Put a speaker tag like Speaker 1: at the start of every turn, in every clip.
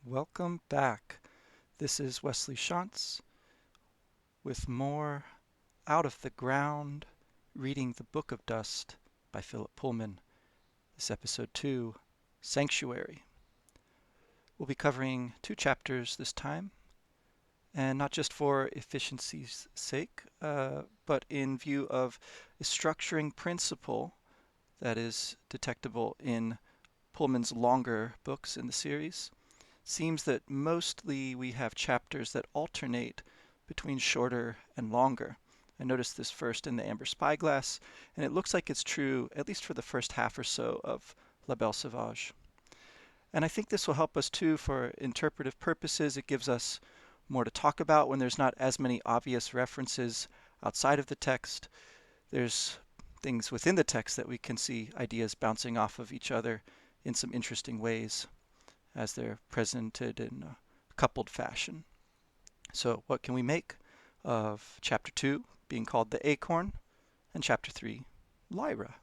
Speaker 1: Welcome back. This is Wesley Shantz with more Out of the Ground, reading The Book of Dust by Philip Pullman. This episode 2, Sanctuary. We'll be covering 2 chapters this time, and not just for efficiency's sake, but in view of a structuring principle that is detectable in Pullman's longer books in the series. Seems that mostly we have chapters that alternate between shorter and longer. I noticed this first in the Amber Spyglass, and it looks like it's true at least for the first half or so of La Belle Sauvage. And I think this will help us too for interpretive purposes. It gives us more to talk about when there's not as many obvious references outside of the text. There's things within the text that we can see ideas bouncing off of each other in some interesting ways as they're presented in a coupled fashion. So what can we make of Chapter 2 being called the Acorn and Chapter 3 Lyra?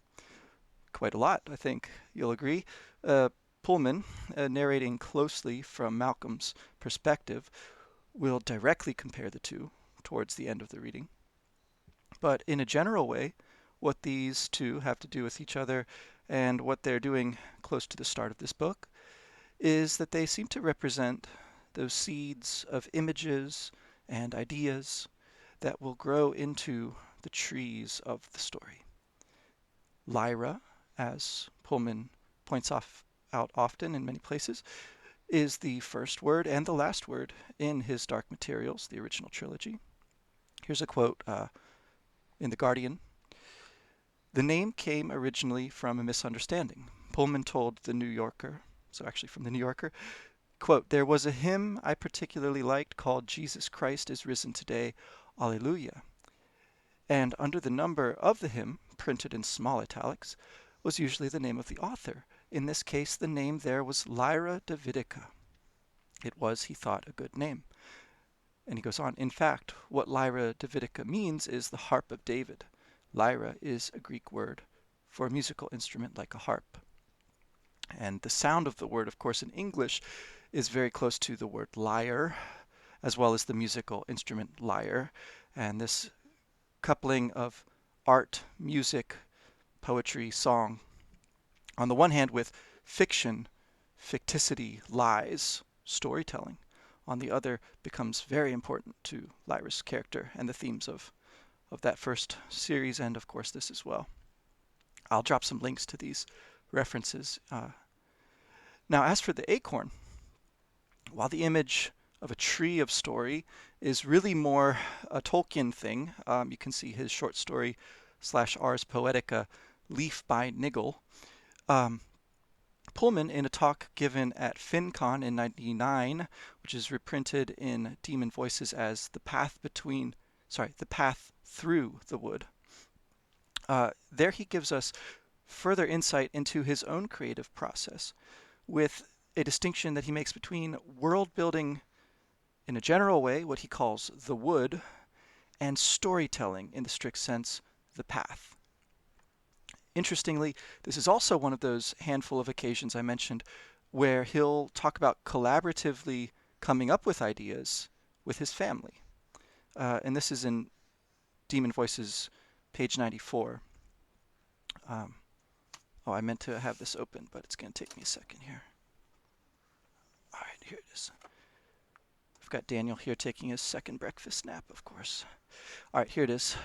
Speaker 1: Quite a lot, I think you'll agree. Pullman, narrating closely from Malcolm's perspective, will directly compare the two towards the end of the reading. But in a general way, what these two have to do with each other and what they're doing close to the start of this book is that they seem to represent those seeds of images and ideas that will grow into the trees of the story. Lyra, as Pullman points out often in many places, is the first word and the last word in his Dark Materials, the original trilogy. Here's a quote in The Guardian. The name came originally from a misunderstanding. Pullman told The New Yorker, so actually from The New Yorker, quote, there was a hymn I particularly liked called Jesus Christ is Risen Today, Alleluia. And under the number of the hymn, printed in small italics, was usually the name of the author. In this case, the name there was Lyra Davidica. It was, he thought, a good name. And he goes on, in fact, what Lyra Davidica means is the harp of David. Lyra is a Greek word for a musical instrument like a harp. And the sound of the word, of course, in English is very close to the word lyre, as well as the musical instrument lyre. And this coupling of art, music, poetry, song, on the one hand with fiction, ficticity, lies, storytelling, on the other becomes very important to Lyra's character and the themes of that first series and, of course, this as well. I'll drop some links to these references. Now, as for the acorn, while the image of a tree of story is really more a Tolkien thing, you can see his short story / Ars Poetica, Leaf by Niggle. Pullman, in a talk given at FinCon in '99, which is reprinted in Daemon Voices as the path through the wood. There he gives us further insight into his own creative process, with a distinction that he makes between world building in a general way, what he calls the wood, and storytelling in the strict sense, the path. Interestingly, this is also one of those handful of occasions I mentioned where he'll talk about collaboratively coming up with ideas with his family. And this is in Daemon Voices, page 94. I meant to have this open, but it's going to take me a second here. All right, here it is. I've got Daniel here taking his second breakfast nap, of course. All right, here it is.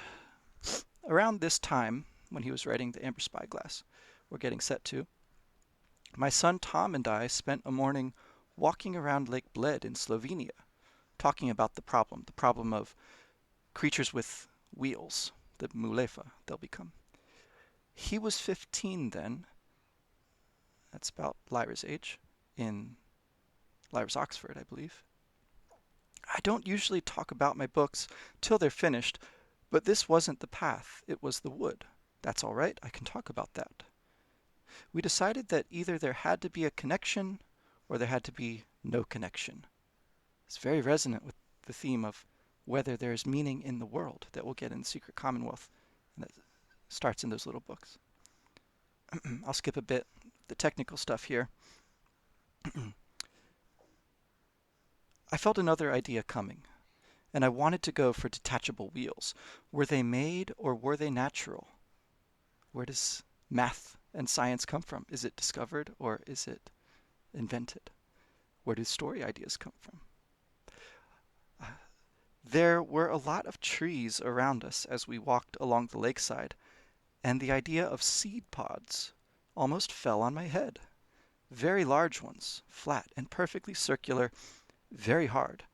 Speaker 1: Around this time, when he was writing the Amber Spyglass, we're getting set to, my son Tom and I spent a morning walking around Lake Bled in Slovenia, talking about the problem of creatures with wheels, the mulefa they'll become. He was 15 then. That's about Lyra's age, in Lyra's Oxford, I believe. I don't usually talk about my books till they're finished, but this wasn't the path, it was the wood. That's all right, I can talk about that. We decided that either there had to be a connection or there had to be no connection. It's very resonant with the theme of whether there is meaning in the world that we'll get in the Secret Commonwealth, and that starts in those little books. I'll skip a bit the technical stuff here. I felt another idea coming, and I wanted to go for detachable wheels. Were they made or were they natural? Where does math and science come from? Is it discovered or is it invented? Where do story ideas come from? Uh, there were a lot of trees around us as we walked along the lakeside, and the idea of seed pods almost fell on my head. Very large ones, flat and perfectly circular, very hard,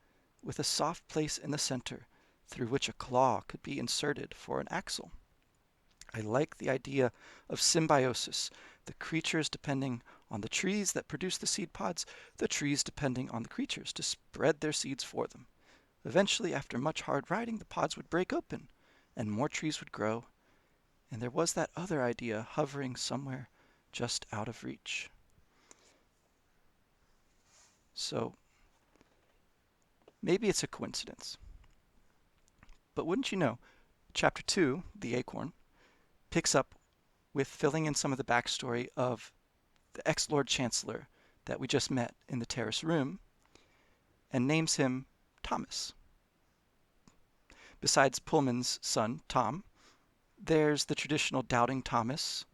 Speaker 1: with a soft place in the center through which a claw could be inserted for an axle. I like the idea of symbiosis, the creatures depending on the trees that produce the seed pods, the trees depending on the creatures to spread their seeds for them. Eventually, after much hard riding, the pods would break open and more trees would grow, and there was that other idea hovering somewhere just out of reach. So maybe it's a coincidence. But wouldn't you know, Chapter 2, The Acorn, picks up with filling in some of the backstory of the ex-Lord Chancellor that we just met in the terrace room and names him Thomas. Besides Pullman's son, Tom, there's the traditional doubting Thomas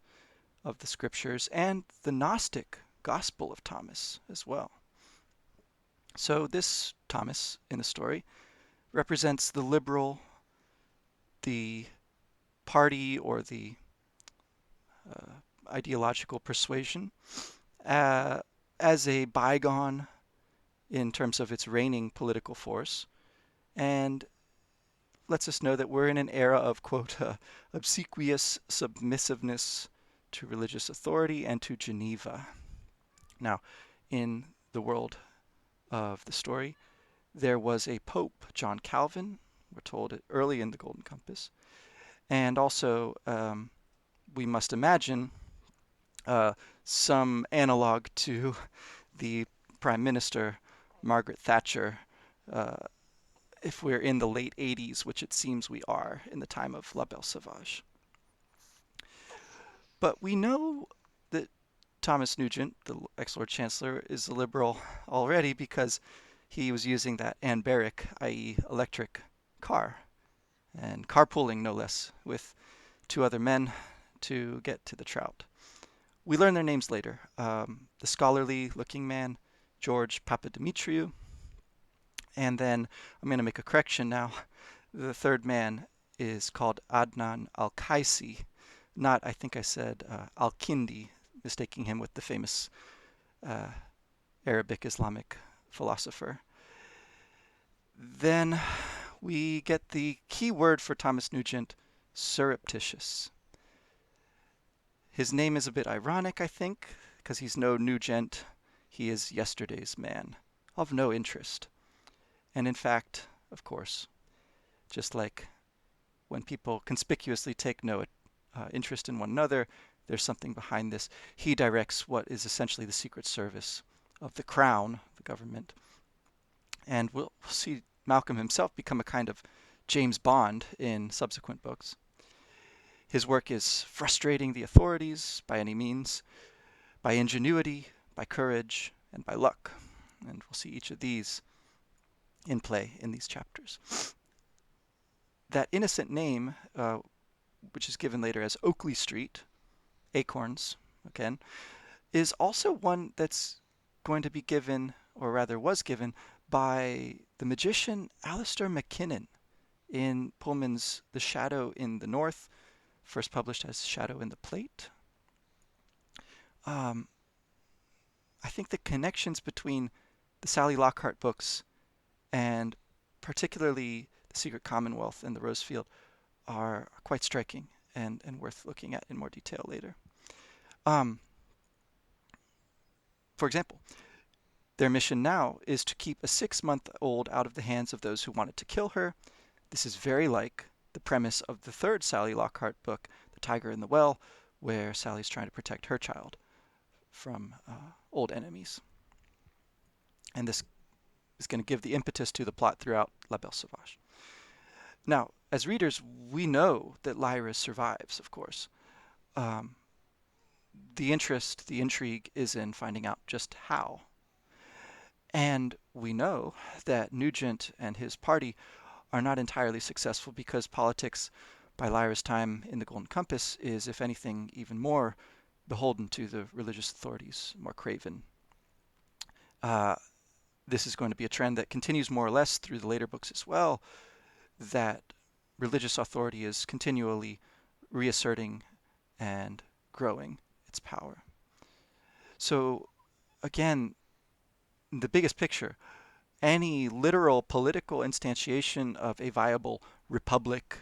Speaker 1: of the scriptures and the Gnostic Gospel of Thomas as well. So this Thomas in the story represents the liberal, the party or the ideological persuasion as a bygone in terms of its reigning political force, and lets us know that we're in an era of, quote, obsequious submissiveness to religious authority and to Geneva. Now, in the world of the story, there was a Pope, John Calvin, we're told early in the Golden Compass, and also we must imagine some analog to the Prime Minister, Margaret Thatcher, if we're in the late 80s, which it seems we are in the time of La Belle Sauvage. But we know that Thomas Nugent, the ex-Lord Chancellor, is a liberal already because he was using that Anbaric, i.e. electric, car, and carpooling no less, with two other men to get to the trout. We learn their names later. The scholarly-looking man, George Papadimitriou, and then I'm going to make a correction now. The third man is called Adnan al-Qaisi, not, I think I said, al-Kindi, mistaking him with the famous Arabic Islamic philosopher. Then we get the key word for Thomas Nugent, surreptitious. His name is a bit ironic, I think, because he's no Nugent. He is yesterday's man, of no interest. And in fact, of course, just like when people conspicuously take no interest in one another, there's something behind this. He directs what is essentially the Secret Service of the Crown, the government. And we'll see Malcolm himself become a kind of James Bond in subsequent books. His work is frustrating the authorities by any means, by ingenuity, by courage, and by luck. And we'll see each of these in play in these chapters. That innocent name, which is given later as Oakley Street, Acorns, again, is also one that's going to be given, or rather was given, by the magician Alistair MacKinnon in Pullman's The Shadow in the North, first published as Shadow in the Plate. I think the connections between the Sally Lockhart books and particularly The Secret Commonwealth and The Rosefield are quite striking and worth looking at in more detail later. For example, their mission now is to keep a 6-month-old out of the hands of those who wanted to kill her. This is very like the premise of the third Sally Lockhart book, The Tiger in the Well, where Sally's trying to protect her child from old enemies. And this is going to give the impetus to the plot throughout La Belle Sauvage. Now, as readers, we know that Lyra survives, of course. The interest, the intrigue, is in finding out just how. And we know that Nugent and his party are not entirely successful because politics by Lyra's time in the Golden Compass is, if anything, even more beholden to the religious authorities, more craven. Uh, this is going to be a trend that continues more or less through the later books as well, that religious authority is continually reasserting and growing its power. So, again, the biggest picture, any literal political instantiation of a viable republic,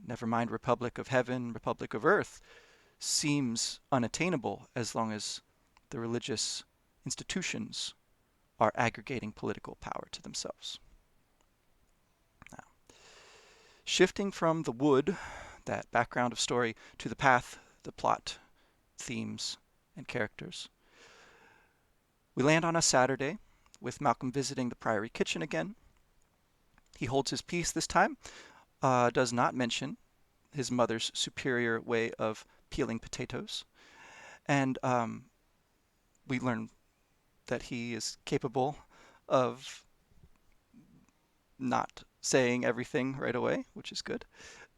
Speaker 1: never mind republic of heaven, republic of earth, seems unattainable as long as the religious institutions are aggregating political power to themselves. Now, shifting from the wood, that background of story, to the path, the plot, themes, and characters, we land on a Saturday with Malcolm visiting the Priory kitchen again. He holds his peace this time, does not mention his mother's superior way of peeling potatoes, and we learn that he is capable of not saying everything right away, which is good,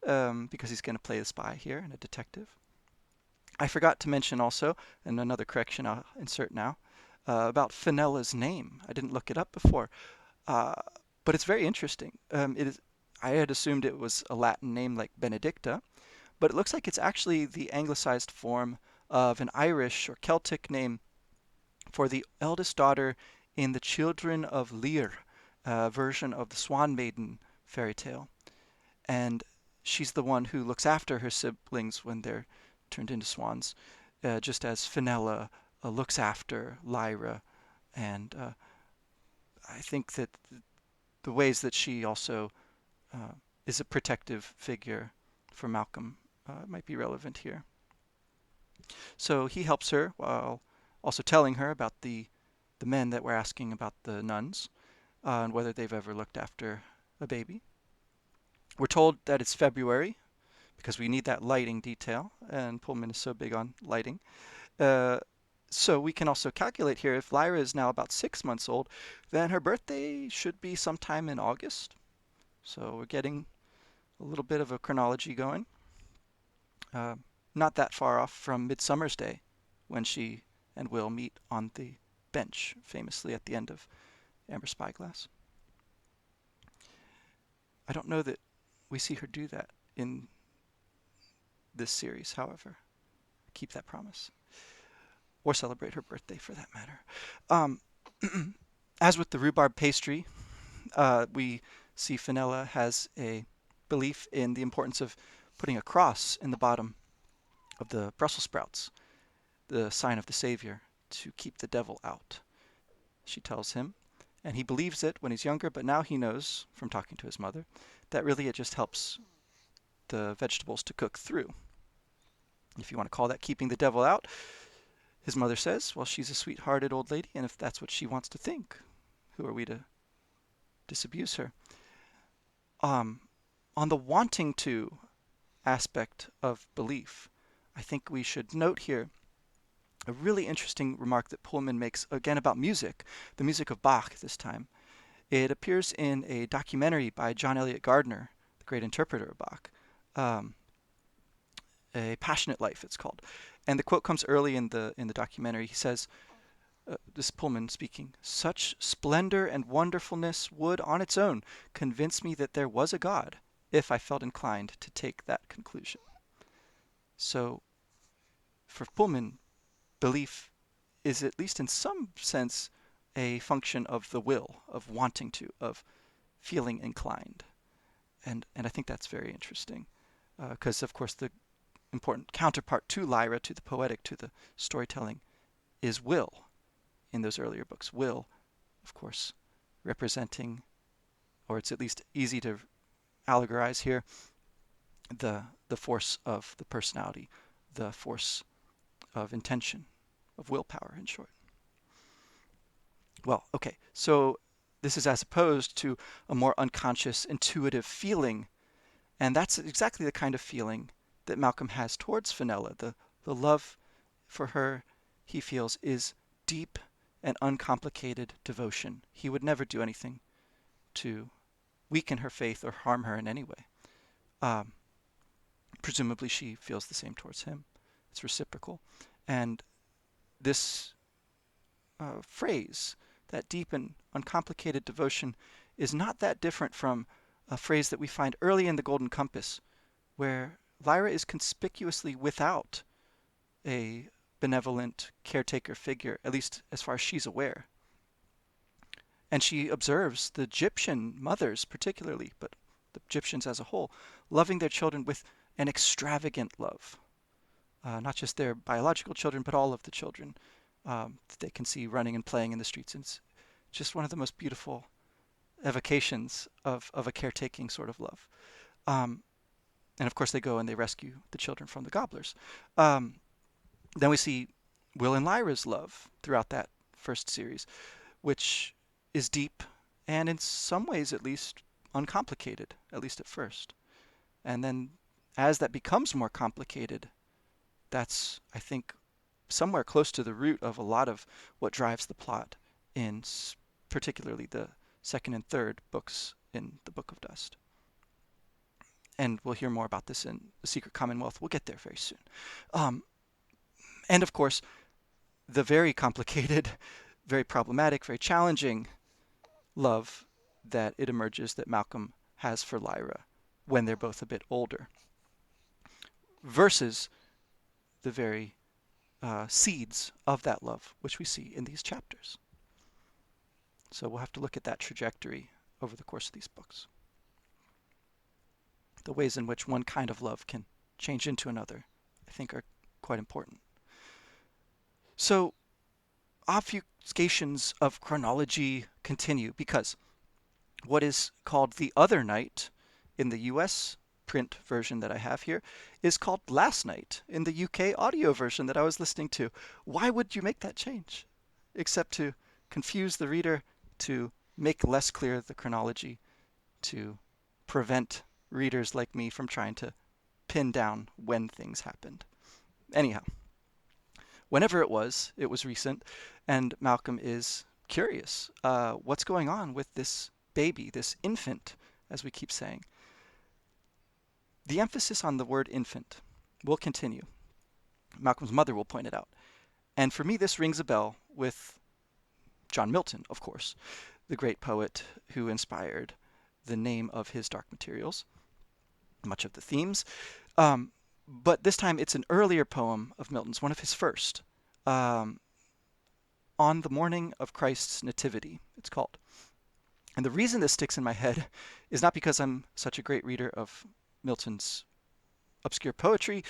Speaker 1: because he's going to play the spy here and a detective. I forgot to mention also, and another correction I'll insert now, about Fenella's name. I didn't look it up before, but it's very interesting. I had assumed it was a Latin name like Benedicta, but it looks like it's actually the anglicized form of an Irish or Celtic name for the eldest daughter in the Children of Lyra version of the Swan Maiden fairy tale. And she's the one who looks after her siblings when they're turned into swans, just as Fenella looks after Lyra. And I think that the ways that she also is a protective figure for Malcolm might be relevant here. So he helps her while also telling her about the men that were asking about the nuns and whether they've ever looked after a baby. We're told that it's February because we need that lighting detail, and Pullman is so big on lighting. Uh, so we can also calculate here if Lyra is now about 6 months old, then her birthday should be sometime in August. So we're getting a little bit of a chronology going. Not that far off from Midsummer's Day, when she and Will meet on the bench, famously at the end of Amber Spyglass. I don't know that we see her do that in this series, however. Keep that promise. Or celebrate her birthday, for that matter. As with the rhubarb pastry, we see Fenella has a belief in the importance of putting a cross in the bottom of the Brussels sprouts, the sign of the Savior, to keep the devil out. She tells him, and he believes it when he's younger, but now he knows from talking to his mother that really it just helps the vegetables to cook through. If you want to call that keeping the devil out, his mother says, well, she's a sweet-hearted old lady, and if that's what she wants to think, who are we to disabuse her? On the wanting to aspect of belief, I think we should note here a really interesting remark that Pullman makes, again, about music, the music of Bach this time. It appears in a documentary by John Eliot Gardner, the great interpreter of Bach. A Passionate Life, it's called. And the quote comes early in the documentary. He says, this is Pullman speaking, "Such splendor and wonderfulness would, on its own, convince me that there was a God, if I felt inclined to take that conclusion." So, for Pullman, belief is, at least in some sense, a function of the will, of wanting to, of feeling inclined. And I think that's very interesting, because, of course, the important counterpart to Lyra, to the poetic, to the storytelling, is will in those earlier books. Will, of course, representing, or it's at least easy to allegorize here, the force of the personality, the force of intention, of willpower, in short. Well, okay, so this is as opposed to a more unconscious, intuitive feeling, and that's exactly the kind of feeling that Malcolm has towards Fenella. The love for her, he feels, is deep and uncomplicated devotion. He would never do anything to weaken her faith or harm her in any way. Um, Presumably she feels the same towards him. It's reciprocal. And this phrase, that deep and uncomplicated devotion, is not that different from a phrase that we find early in the Golden Compass, where Lyra is conspicuously without a benevolent caretaker figure, at least as far as she's aware. And she observes the Egyptian mothers particularly, but the Egyptians as a whole, loving their children with an extravagant love. Not just their biological children, but all of the children that they can see running and playing in the streets. And it's just one of the most beautiful evocations of a caretaking sort of love. And of course they go and they rescue the children from the gobblers. Then we see Will and Lyra's love throughout that first series, which is deep and in some ways at least uncomplicated, at least at first. And then as that becomes more complicated, that's, I think, somewhere close to the root of a lot of what drives the plot in particularly the second and third books in the Book of Dust. And we'll hear more about this in The Secret Commonwealth. We'll get there very soon. And of course, the very complicated, very problematic, very challenging love that it emerges that Malcolm has for Lyra when they're both a bit older, versus the very seeds of that love, which we see in these chapters. So we'll have to look at that trajectory over the course of these books. The ways in which one kind of love can change into another, I think, are quite important. So obfuscations of chronology continue because what is called the other night in the US print version that I have here is called Last Night in the UK audio version that I was listening to. Why would you make that change? Except to confuse the reader, to make less clear the chronology, to prevent readers like me from trying to pin down when things happened. Anyhow, whenever it was recent, and Malcolm is curious. What's going on with this baby, this infant, as we keep saying? The emphasis on the word infant will continue. Malcolm's mother will point it out. And for me, this rings a bell with John Milton, of course, the great poet who inspired the name of his Dark Materials, much of the themes. But this time it's an earlier poem of Milton's, one of his first, On the Morning of Christ's Nativity, it's called. And the reason this sticks in my head is not because I'm such a great reader of Milton's obscure poetry,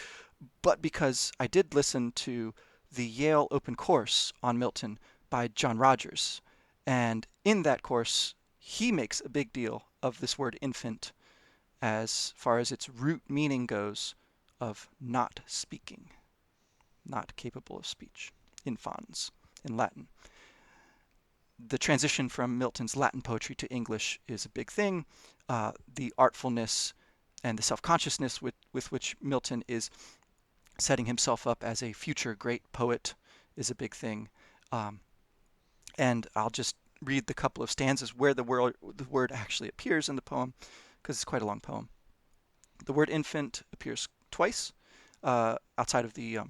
Speaker 1: but because I did listen to the Yale Open Course on Milton by John Rogers. And in that course, he makes a big deal of this word infant as far as its root meaning goes of not speaking, not capable of speech, infans in Latin. The transition from Milton's Latin poetry to English is a big thing. The artfulness and the self-consciousness with which Milton is setting himself up as a future great poet is a big thing. And I'll just read the couple of stanzas where the word actually appears in the poem, because it's quite a long poem. The word infant appears twice outside of the...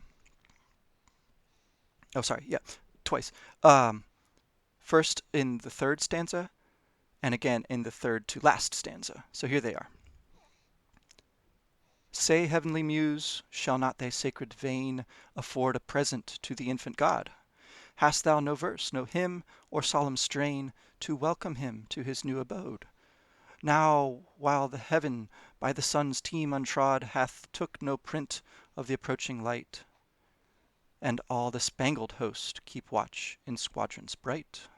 Speaker 1: twice. First in the third stanza, and again in the third to last stanza. So here they are. Say, heavenly muse, shall not thy sacred vein afford a present to the infant God? Hast thou no verse, no hymn, or solemn strain to welcome him to his new abode? Now, while the heaven by the sun's team untrod hath took no print of the approaching light, and all the spangled host keep watch in squadrons bright.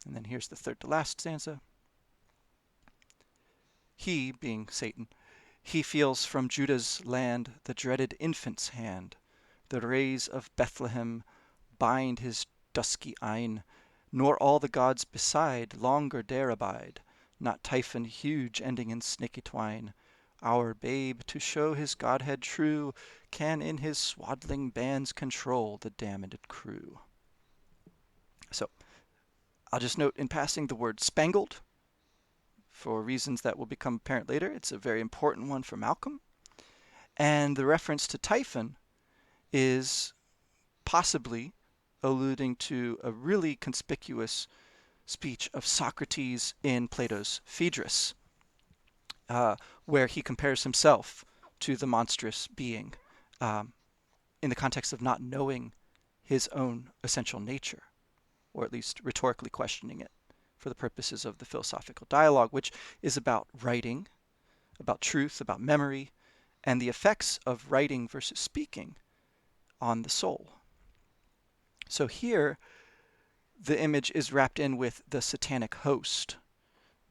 Speaker 1: And then here's the third to last stanza. He, being Satan, he feels from Judah's land the dreaded infant's hand. The rays of Bethlehem bind his dusky eyne, nor all the gods beside longer dare abide, not Typhon huge ending in snaky twine. Our babe, to show his godhead true, can in his swaddling bands control the damned crew. I'll just note in passing the word spangled for reasons that will become apparent later. It's a very important one for Malcolm. And the reference to Typhon is possibly alluding to a really conspicuous speech of Socrates in Plato's Phaedrus, where he compares himself to the monstrous being um, in the context of not knowing his own essential nature, or at least rhetorically questioning it for the purposes of the philosophical dialogue, which is about writing, about truth, about memory, and the effects of writing versus speaking on the soul. So here, the image is wrapped in with the satanic host,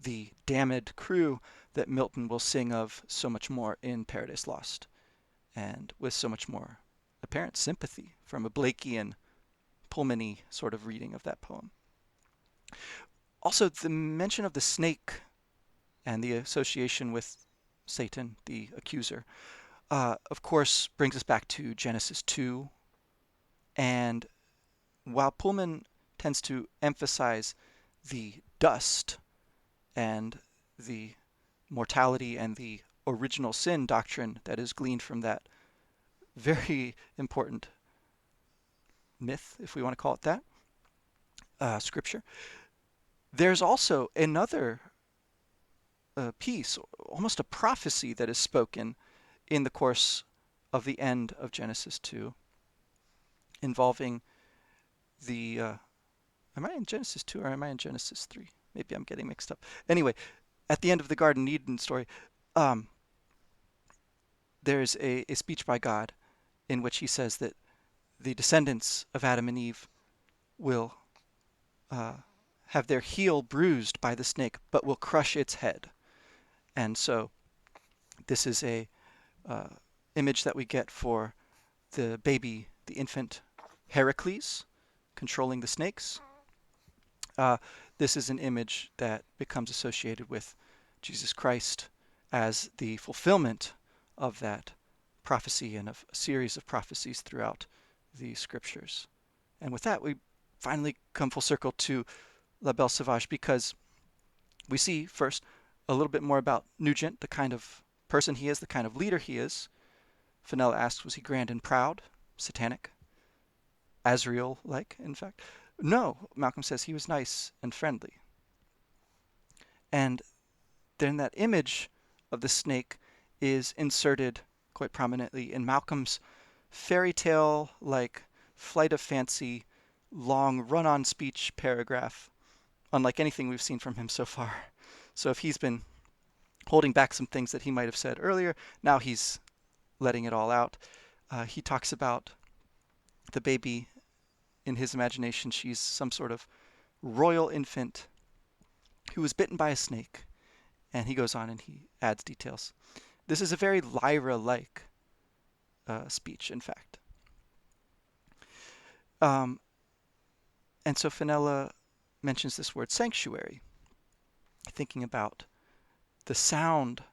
Speaker 1: the damned crew that Milton will sing of so much more in Paradise Lost, and with so much more apparent sympathy from a Blakean, Pullman-y sort of reading of that poem. Also, the mention of the snake and the association with Satan, the accuser, of course, brings us back to Genesis 2. And while Pullman tends to emphasize the dust and the mortality and the original sin doctrine that is gleaned from that very important myth, if we want to call it that, scripture, there's also another piece, almost a prophecy that is spoken in the course of the end of Genesis 2, involving the, am I in Genesis 2 or am I in Genesis 3? Maybe I'm getting mixed up. Anyway, at the end of the Garden Eden story, there's a speech by God in which he says that the descendants of Adam and Eve will have their heel bruised by the snake, but will crush its head. And so this is a image that we get for the baby, the infant Heracles, controlling the snakes. This is an image that becomes associated with Jesus Christ as the fulfillment of that prophecy and of a series of prophecies throughout the scriptures. And with that, we finally come full circle to La Belle Sauvage, because we see first a little bit more about Nugent, the kind of person he is, the kind of leader he is. Fenella asks, was he grand and proud? Satanic? Azrael-like, in fact? No, Malcolm says he was nice and friendly. And then that image of the snake is inserted quite prominently in Malcolm's fairy tale-like flight of fancy, long run-on speech paragraph, unlike anything we've seen from him so far. So if he's been holding back some things that he might have said earlier, now he's letting it all out. He talks about the baby. In his imagination, she's some sort of royal infant who was bitten by a snake. And he goes on and he adds details. This is a very Lyra-like speech, in fact. And so Fenella mentions this word sanctuary, thinking about the sound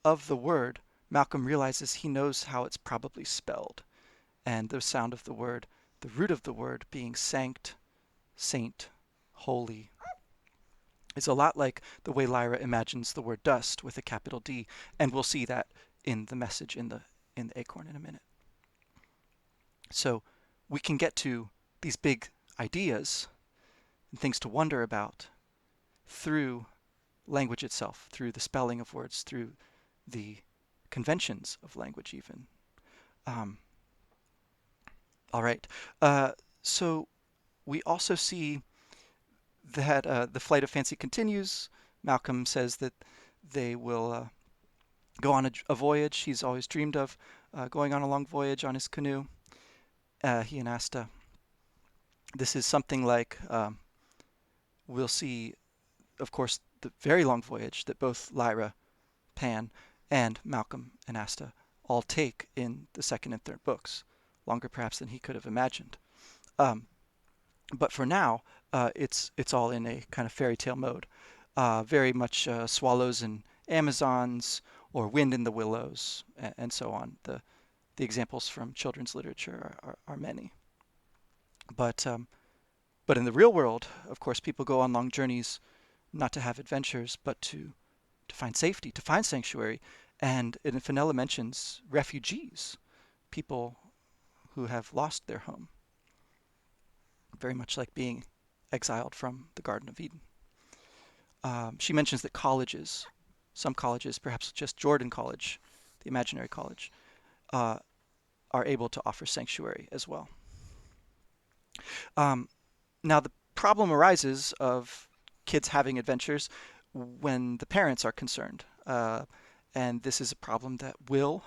Speaker 1: of the word. Malcolm realizes he knows how it's probably spelled, and the sound of the word, the root of the word being sanct, saint, holy, is a lot like the way Lyra imagines the word dust with a capital D, and we'll see that in the message in the Acorn in a minute. So we can get to these big ideas and things to wonder about through language itself, through the spelling of words, through the conventions of language even. All right. So we also see that the flight of fancy continues. Malcolm says that they will go on a voyage. He's always dreamed of going on a long voyage on his canoe. He and Asta. This is something like, we'll see, of course, the very long voyage that both Lyra, Pan, and Malcolm and Asta all take in the second and third books, longer perhaps than he could have imagined. But for now, it's all in a kind of fairy tale mode, very much swallows and Amazons, or wind in the willows, and so on. The examples from children's literature are many. But But in the real world, of course, people go on long journeys not to have adventures, but to find safety, to find sanctuary. And Fenella mentions refugees, people who have lost their home, very much like being exiled from the Garden of Eden. She mentions that colleges, some colleges, perhaps just Jordan College, the imaginary college, uh, are able to offer sanctuary as well. Um, Now, the problem arises of kids having adventures when the parents are concerned. And this is a problem that will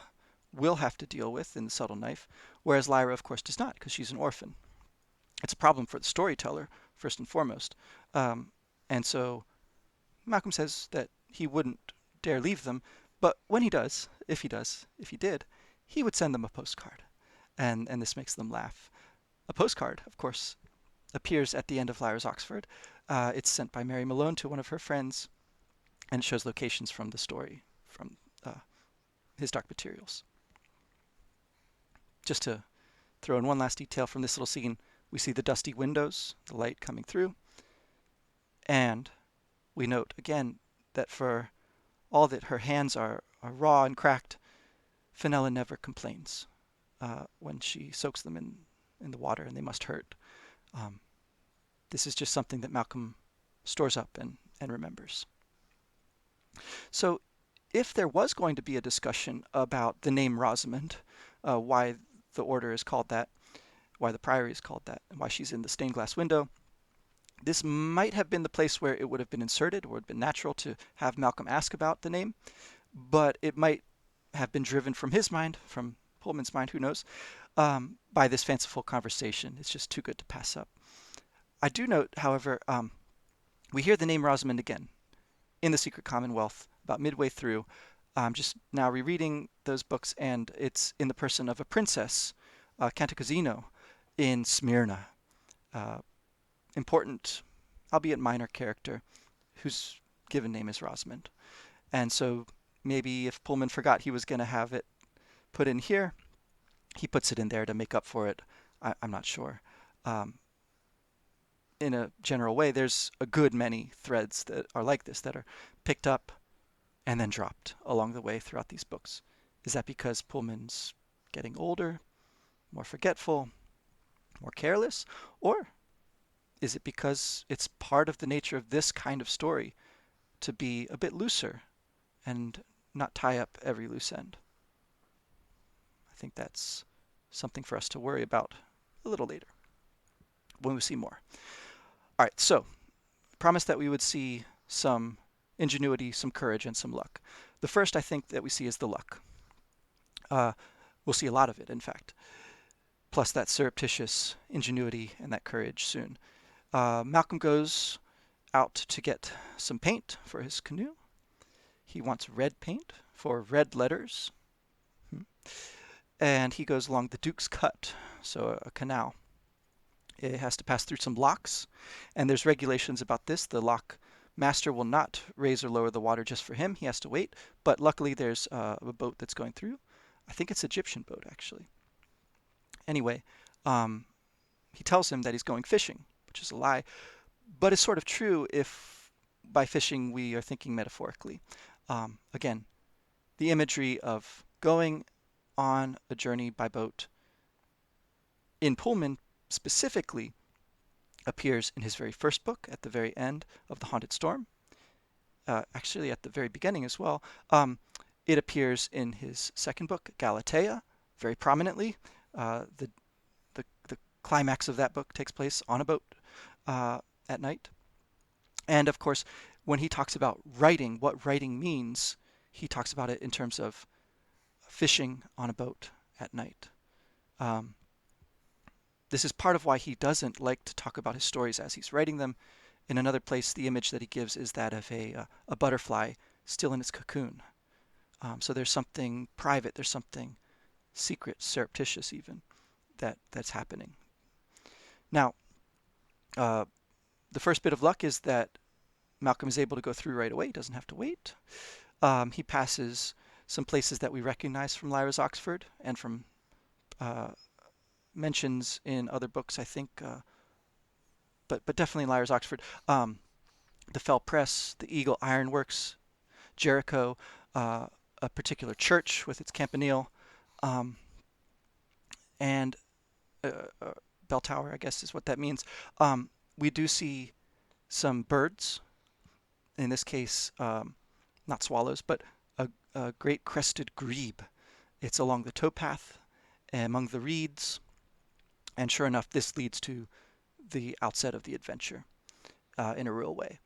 Speaker 1: have to deal with in The Subtle Knife, whereas Lyra, of course, does not, because she's an orphan. It's a problem for the storyteller, first and foremost. Um, and so Malcolm says that he wouldn't dare leave them, but when he does, if he did, he would send them a postcard. And this makes them laugh. A postcard, of course, appears at the end of Lyra's Oxford. It's sent by Mary Malone to one of her friends, and it shows locations from the story, from his Dark Materials. Just to throw in one last detail from this little scene, we see the dusty windows, the light coming through, and we note again that for all that her hands are raw and cracked, Fenella never complains when she soaks them in the water and they must hurt. Um, this is just something that Malcolm stores up and remembers. So if there was going to be a discussion about the name Rosamond, why the order is called that, why the priory is called that, and why she's in the stained glass window, this might have been the place where it would have been inserted, or would have been natural to have Malcolm ask about the name, but it might have been driven from his mind, from Pullman's mind, who knows, by this fanciful conversation. It's just too good to pass up. I do note, however, we hear the name Rosamond again in The Secret Commonwealth about midway through. I'm just now rereading those books, and it's in the person of a princess, Cantacuzino, in Smyrna. Important, albeit minor character, whose given name is Rosamond. And so maybe if Pullman forgot he was going to have it put in here, he puts it in there to make up for it. I'm not sure. In a general way, there's a good many threads that are like this, that are picked up and then dropped along the way throughout these books. Is that because Pullman's getting older, more forgetful, more careless? Or is it because it's part of the nature of this kind of story to be a bit looser and not tie up every loose end? I think that's something for us to worry about a little later when we see more. All right, so promised that we would see some ingenuity, some courage, and some luck. The first I think that we see is the luck. We'll see a lot of it, in fact, plus that surreptitious ingenuity and that courage soon. Malcolm goes out to get some paint for his canoe. He wants red paint for red letters. And he goes along the Duke's Cut, so a canal. It has to pass through some locks, and there's regulations about this. The lock master will not raise or lower the water just for him. He has to wait, but luckily there's a boat that's going through. I think it's an Egyptian boat, actually. Anyway, he tells him that he's going fishing, which is a lie, but it's sort of true if by fishing we are thinking metaphorically. Again, the imagery of going on a journey by boat in Pullman specifically appears in his very first book at the very end of The Haunted Storm, actually at the very beginning as well. It appears in his second book, Galatea, very prominently. The climax of that book takes place on a boat at night. And of course, when he talks about writing, what writing means, he talks about it in terms of fishing on a boat at night. This is part of why he doesn't like to talk about his stories as he's writing them. In another place, the image that he gives is that of a butterfly still in its cocoon. So there's something private, there's something secret, surreptitious even, that's happening. Now, the first bit of luck is that Malcolm is able to go through right away. He doesn't have to wait. He passes some places that we recognize from Lyra's Oxford and from mentions in other books. I think but definitely Lyra's Oxford. The Fell Press, the Eagle Ironworks, Jericho, uh, a particular church with its campanile, um, and uh, bell tower, I guess is what that means. We do see some birds, in this case, not swallows, but a great crested grebe. It's along the towpath, among the reeds, and sure enough, this leads to the outset of the adventure in a real way.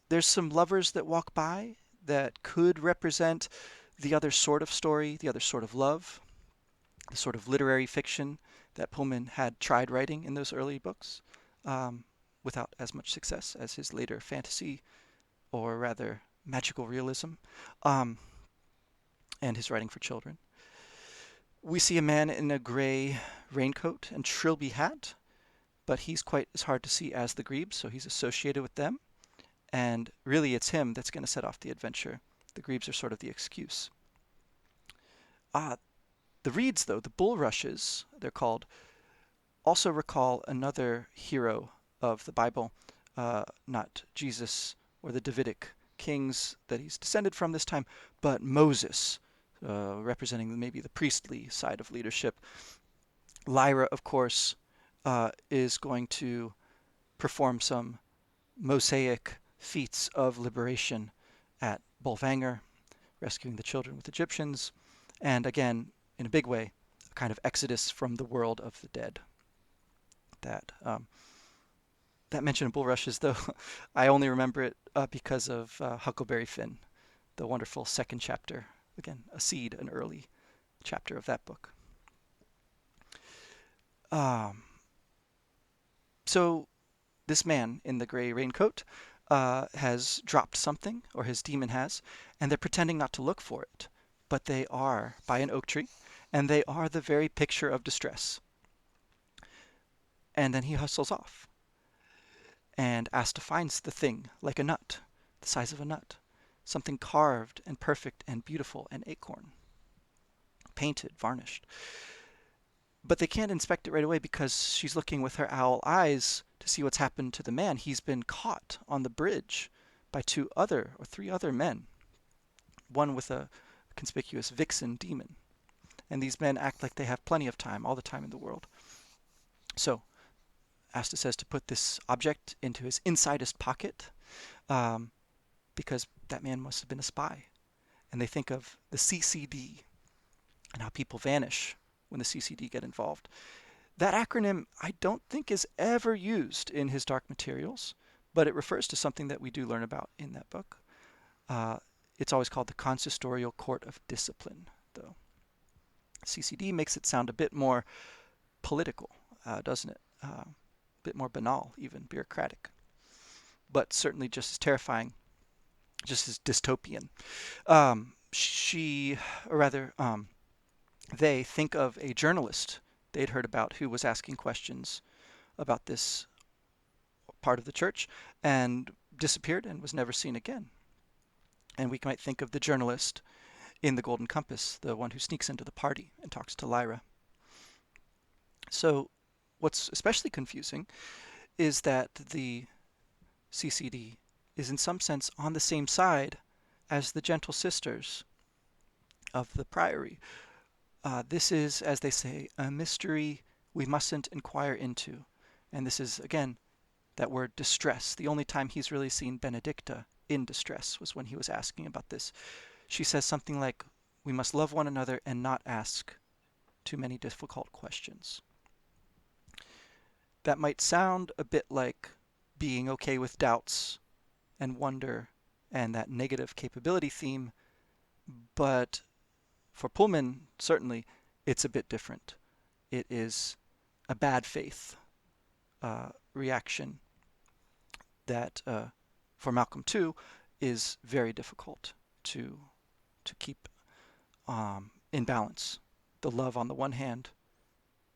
Speaker 1: There's some lovers that walk by that could represent the other sort of story, the other sort of love, the sort of literary fiction that Pullman had tried writing in those early books, um, without as much success as his later fantasy, or rather magical realism, um, and his writing for children. We see a man in a gray raincoat and trilby hat, but he's quite as hard to see as the Grebes, so he's associated with them. And really, it's him that's going to set off the adventure. The Grebes are sort of the excuse. Ah, the reeds, though, the bulrushes, they're called, also recall another hero of the Bible, not Jesus or the Davidic kings that he's descended from this time, but Moses, representing maybe the priestly side of leadership. Lyra, of course, is going to perform some Mosaic feats of liberation at Bolvangar, rescuing the children with Egyptians, and again, in a big way, a kind of exodus from the world of the dead. That mention of bulrushes, though, I only remember it because of Huckleberry Finn, the wonderful second chapter. Again, a seed, an early chapter of that book. Um, so this man in the gray raincoat has dropped something, or his demon has, and they're pretending not to look for it. But they are by an oak tree, and they are the very picture of distress. And then he hustles off and Asta finds the thing like a nut, the size of a nut, something carved and perfect and beautiful, an acorn, painted, varnished. But they can't inspect it right away because she's looking with her owl eyes to see what's happened to the man. He's been caught on the bridge by three other men, one with a conspicuous vixen demon. And these men act like they have plenty of time, all the time in the world. So Asta says to put this object into his insidest pocket, um, because that man must have been a spy. And they think of the CCD and how people vanish when the CCD get involved. That acronym I don't think is ever used in his Dark Materials, but it refers to something that we do learn about in that book. It's always called the Consistorial Court of Discipline, though. CCD makes it sound a bit more political, doesn't it? A bit more banal, even bureaucratic, but certainly just as terrifying, just as dystopian. They think of a journalist they'd heard about who was asking questions about this part of the church and disappeared and was never seen again. And we might think of the journalist in The Golden Compass, the one who sneaks into the party and talks to Lyra. So what's especially confusing is that the CCD is in some sense on the same side as the Gentle Sisters of the Priory. This is, as they say, a mystery we mustn't inquire into. And this is, again, that word distress. The only time he's really seen Benedicta in distress was when he was asking about this. She says something like, we must love one another and not ask too many difficult questions. That might sound a bit like being okay with doubts and wonder and that negative capability theme, but for Pullman, certainly, it's a bit different. It is a bad faith reaction that, for Malcolm too, is very difficult to keep in balance. The love on the one hand,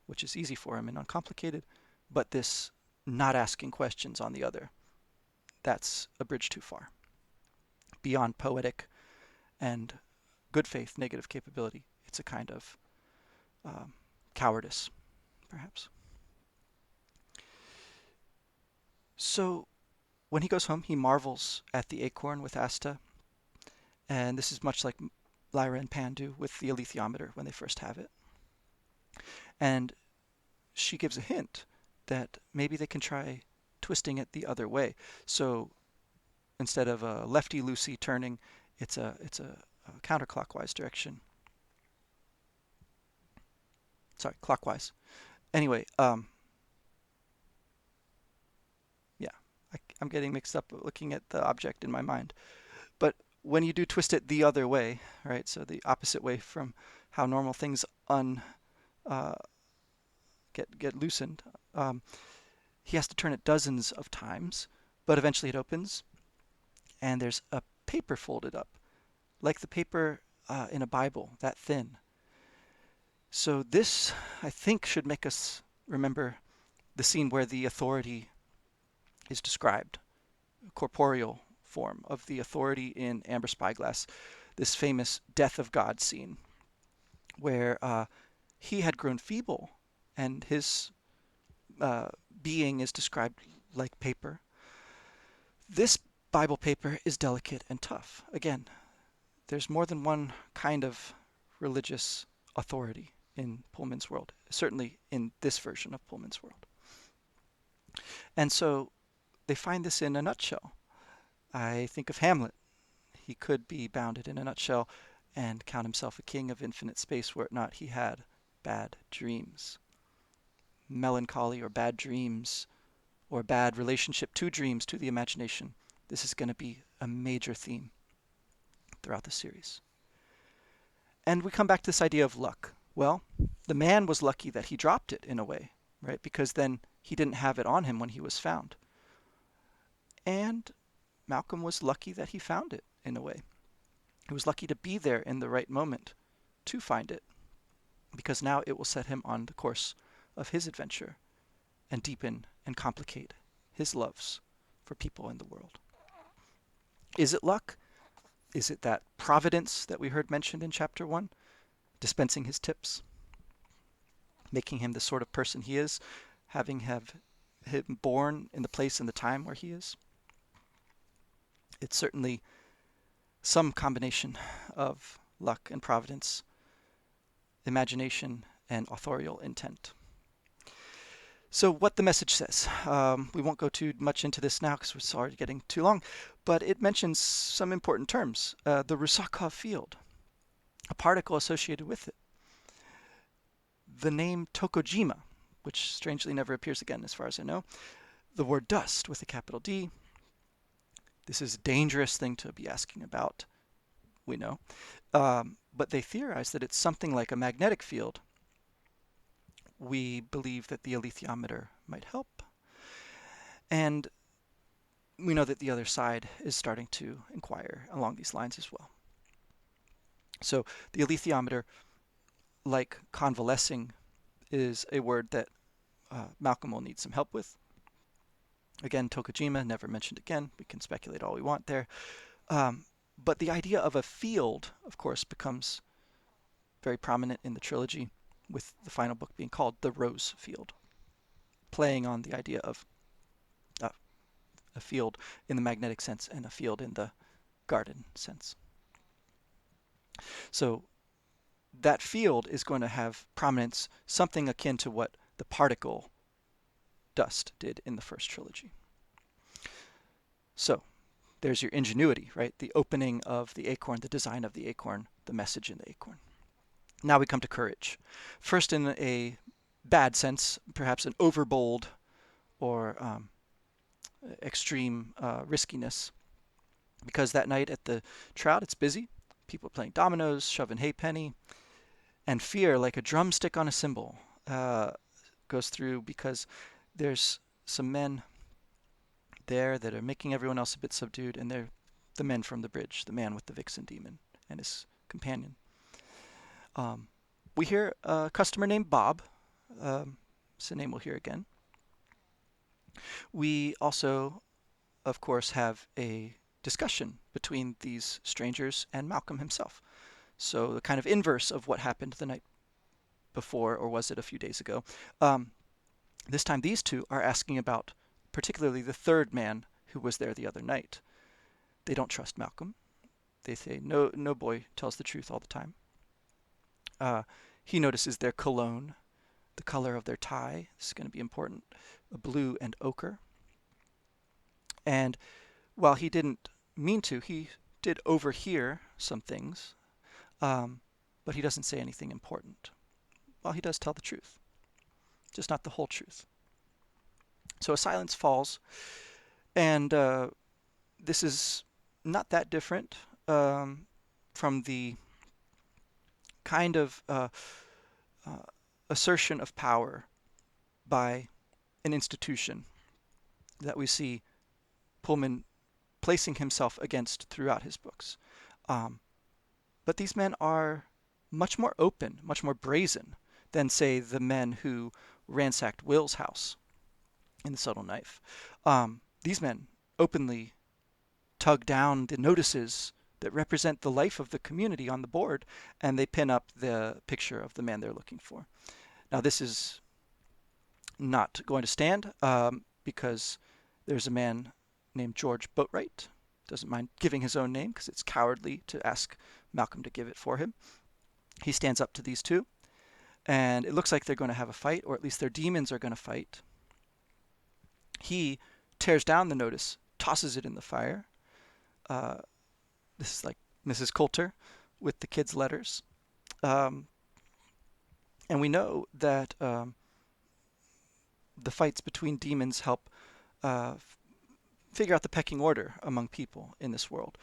Speaker 1: which is easy for him and uncomplicated, but this not asking questions on the other. That's a bridge too far. Beyond poetic and good faith negative capability, it's a kind of cowardice, perhaps. So when he goes home, he marvels at the acorn with Asta, and this is much like Lyra and Pan do with the alethiometer when they first have it. And she gives a hint that maybe they can try twisting it the other way. So instead of a lefty loosey turning, it's a counterclockwise direction. Sorry, clockwise. Anyway, yeah, I'm getting mixed up looking at the object in my mind. But when you do twist it the other way, right? So the opposite way from how normal things uh, get loosened, um, he has to turn it dozens of times, but eventually it opens, and there's a paper folded up, like the paper in a Bible, that thin. So this, I think, should make us remember the scene where the authority is described, corporeal form of the authority in Amber Spyglass, this famous death of God scene, where he had grown feeble and his uh, being is described like paper. This Bible paper is delicate and tough. Again, there's more than one kind of religious authority in Pullman's world, certainly in this version of Pullman's world. And so they find this in a nutshell. I think of Hamlet. He could be bounded in a nutshell and count himself a king of infinite space were it not he had bad dreams. Melancholy or bad dreams or bad relationship to dreams, to the imagination. This is going to be a major theme throughout the series. And we come back to this idea of luck. Well, the man was lucky that he dropped it in a way, right? Because then he didn't have it on him when he was found. And Malcolm was lucky that he found it in a way. He was lucky to be there in the right moment to find it, because now it will set him on the course of his adventure and deepen and complicate his loves for people in the world. Is it luck? Is it that providence that we heard mentioned in chapter 1, dispensing his tips, making him the sort of person he is, having have him born in the place and the time where he is? It's certainly some combination of luck and providence, imagination, and authorial intent. So what the message says, we won't go too much into this now because we're already getting too long, but it mentions some important terms. The Rusakov field, a particle associated with it. The name Tokojima, which strangely never appears again as far as I know. The word dust with a capital D. This is a dangerous thing to be asking about, we know. But they theorize that it's something like a magnetic field. We believe that the alethiometer might help. And we know that the other side is starting to inquire along these lines as well. So the alethiometer, like convalescing, is a word that Malcolm will need some help with. Again, Tokojima, never mentioned again. We can speculate all we want there. But the idea of a field, of course, becomes very prominent in the trilogy, with the final book being called The Rose Field, playing on the idea of a field in the magnetic sense and a field in the garden sense. So that field is going to have prominence, something akin to what the particle dust did in the first trilogy. So there's your ingenuity, right? The opening of the acorn, the design of the acorn, the message in the acorn. Now we come to courage. First in a bad sense, perhaps an overbold or extreme riskiness. Because that night at the Trout, it's busy. People playing dominoes, shoving halfpenny, and fear, like a drumstick on a cymbal, goes through because there's some men there that are making everyone else a bit subdued, and they're the men from the bridge, the man with the vixen demon and his companion. We hear a customer named Bob. It's a name we'll hear again. We also, of course, have a discussion between these strangers and Malcolm himself. So the kind of inverse of what happened the night before, or was it a few days ago. This time these two are asking about particularly the third man who was there the other night. They don't trust Malcolm. They say, no, no boy tells the truth all the time. He notices their cologne, the color of their tie. This is going to be important. Blue and ochre. And while he didn't mean to, he did overhear some things, but he doesn't say anything important. Well, he does tell the truth, just not the whole truth. So a silence falls, and this is not that different from the kind of assertion of power by an institution that we see Pullman placing himself against throughout his books. But these men are much more open, much more brazen than, say, the men who ransacked Will's house in The Subtle Knife. These men openly tug down the notices that represent the life of the community on the board, and they pin up the picture of the man they're looking for. Now, this is not going to stand because there's a man named George Boatwright. Doesn't mind giving his own name because it's cowardly to ask Malcolm to give it for him. He stands up to these two, and it looks like they're going to have a fight, or at least their demons are going to fight. He tears down the notice, tosses it in the fire. This is like Mrs. Coulter with the kids' letters. And we know that the fights between demons help figure out the pecking order among people in this world.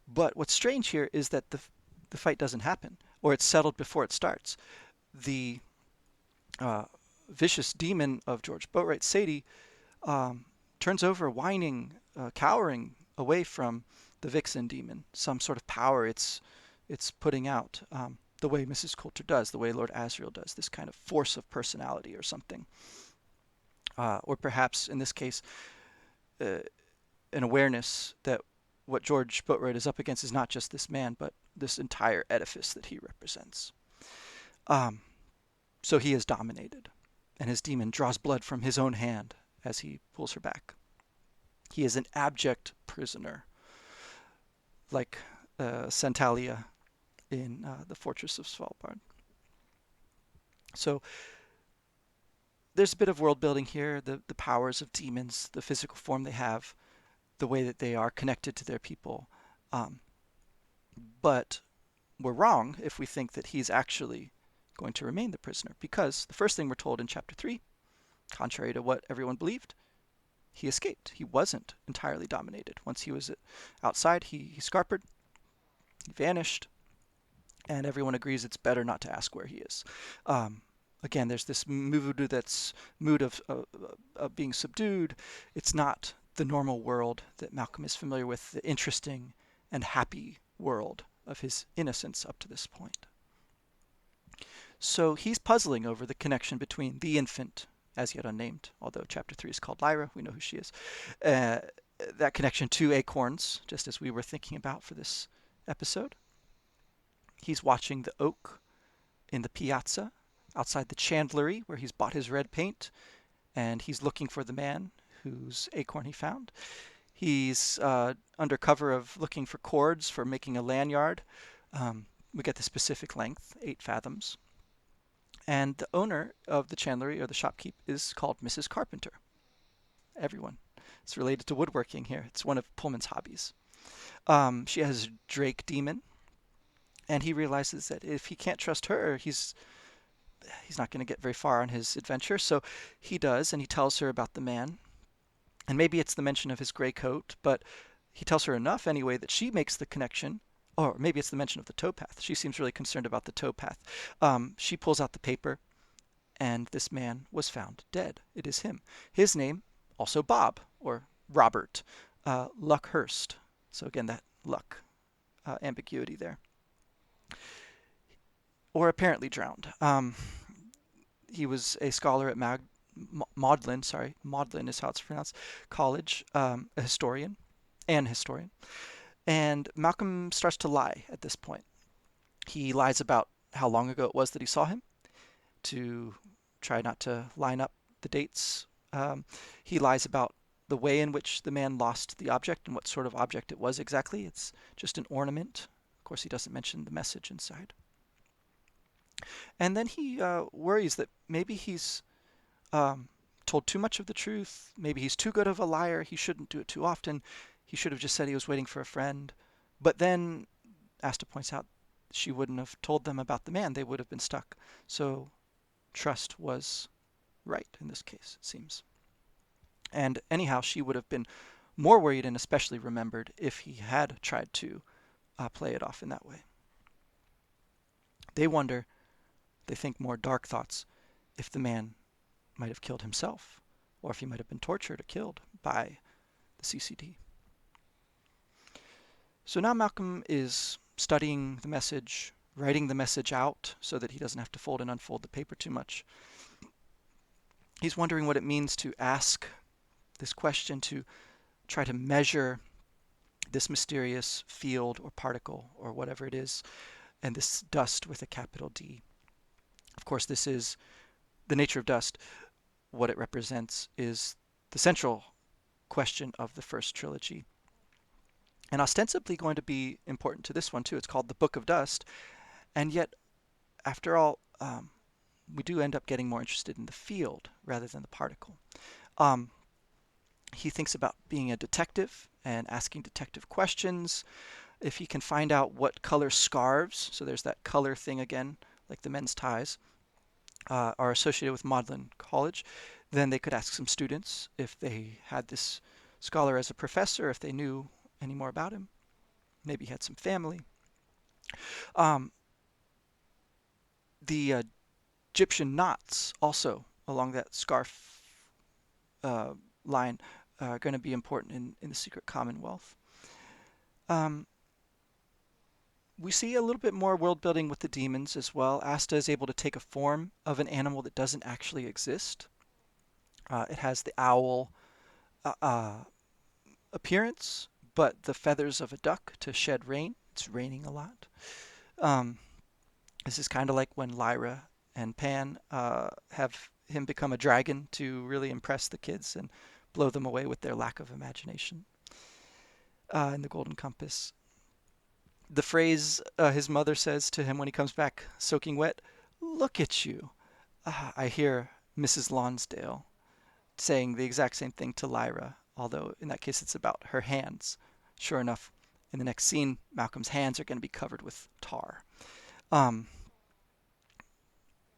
Speaker 1: But what's strange here is that the fight doesn't happen, or it's settled before it starts. The vicious demon of George Boatwright, Sadie, turns over, whining, cowering away from the vixen demon, some sort of power it's putting out, the way Mrs. Coulter does, the way Lord Asriel does, this kind of force of personality or something. Or perhaps, in this case, an awareness that what George Boatwright is up against is not just this man, but this entire edifice that he represents. So he is dominated, and his demon draws blood from his own hand as he pulls her back. He is an abject prisoner, like Santalia in the Fortress of Svalbard. So there's a bit of world building here, the powers of demons, the physical form they have, the way that they are connected to their people. But we're wrong if we think that he's actually going to remain the prisoner, because the first thing we're told in chapter 3, contrary to what everyone believed, he escaped. He wasn't entirely dominated. Once he was outside, he scarpered, he vanished, and everyone agrees it's better not to ask where he is. Again, there's this mood of being subdued. It's not the normal world that Malcolm is familiar with, the interesting and happy world of his innocence up to this point. So he's puzzling over the connection between the infant, as yet unnamed, although chapter 3 is called Lyra, we know who she is, that connection to acorns, just as we were thinking about for this episode. He's watching the oak in the piazza outside the chandlery where he's bought his red paint, and he's looking for the man whose acorn he found. He's under cover of looking for cords for making a lanyard. We get the specific length, 8 fathoms. And the owner of the chandlery, or the shopkeep, is called Mrs. Carpenter. Everyone. It's related to woodworking here. It's one of Pullman's hobbies. She has a drake demon, and he realizes that if he can't trust her, he's not going to get very far on his adventure. So he does, and he tells her about the man. And maybe it's the mention of his gray coat, but he tells her enough anyway that she makes the connection. Or maybe it's the mention of the towpath. She seems really concerned about the towpath. She pulls out the paper, and this man was found dead. It is him. His name, also Bob, or Robert Luckhurst. So again, that luck ambiguity there. Or apparently drowned. He was a scholar at Magdalen is how it's pronounced, college, a historian. And Malcolm starts to lie at this point. He lies about how long ago it was that he saw him, to try not to line up the dates. He lies about the way in which the man lost the object and what sort of object it was exactly. It's just an ornament. Of course, he doesn't mention the message inside. And then he worries that maybe he's um, told too much of the truth. Maybe he's too good of a liar. He shouldn't do it too often. He should have just said he was waiting for a friend. But then Asta points out she wouldn't have told them about the man. They would have been stuck. So trust was right in this case, it seems. And anyhow, she would have been more worried and especially remembered if he had tried to play it off in that way. They wonder, they think more dark thoughts, if the man might have killed himself, or if he might have been tortured or killed by the CCD. So now Malcolm is studying the message, writing the message out so that he doesn't have to fold and unfold the paper too much. He's wondering what it means to ask this question, to try to measure this mysterious field or particle or whatever it is, and this dust with a capital D. Of course, this is the nature of dust. What it represents is the central question of the first trilogy, and ostensibly going to be important to this one too. It's called the Book of Dust, and yet, after all, we do end up getting more interested in the field rather than the particle. He thinks about being a detective and asking detective questions. If he can find out what color scarves, so there's that color thing again, like the men's ties, are associated with Magdalen College, then they could ask some students if they had this scholar as a professor, if they knew any more about him. Maybe he had some family. The Egyptian knots also along that scarf line are going to be important in the Secret Commonwealth. We see a little bit more world building with the demons as well. Asta is able to take a form of an animal that doesn't actually exist. It has the owl appearance, but the feathers of a duck to shed rain. It's raining a lot. This is kind of like when Lyra and Pan have him become a dragon to really impress the kids and blow them away with their lack of imagination. In the Golden Compass, the phrase his mother says to him when he comes back soaking wet, "Look at you." I hear Mrs. Lonsdale saying the exact same thing to Lyra, although in that case it's about her hands. Sure enough, in the next scene, Malcolm's hands are going to be covered with tar.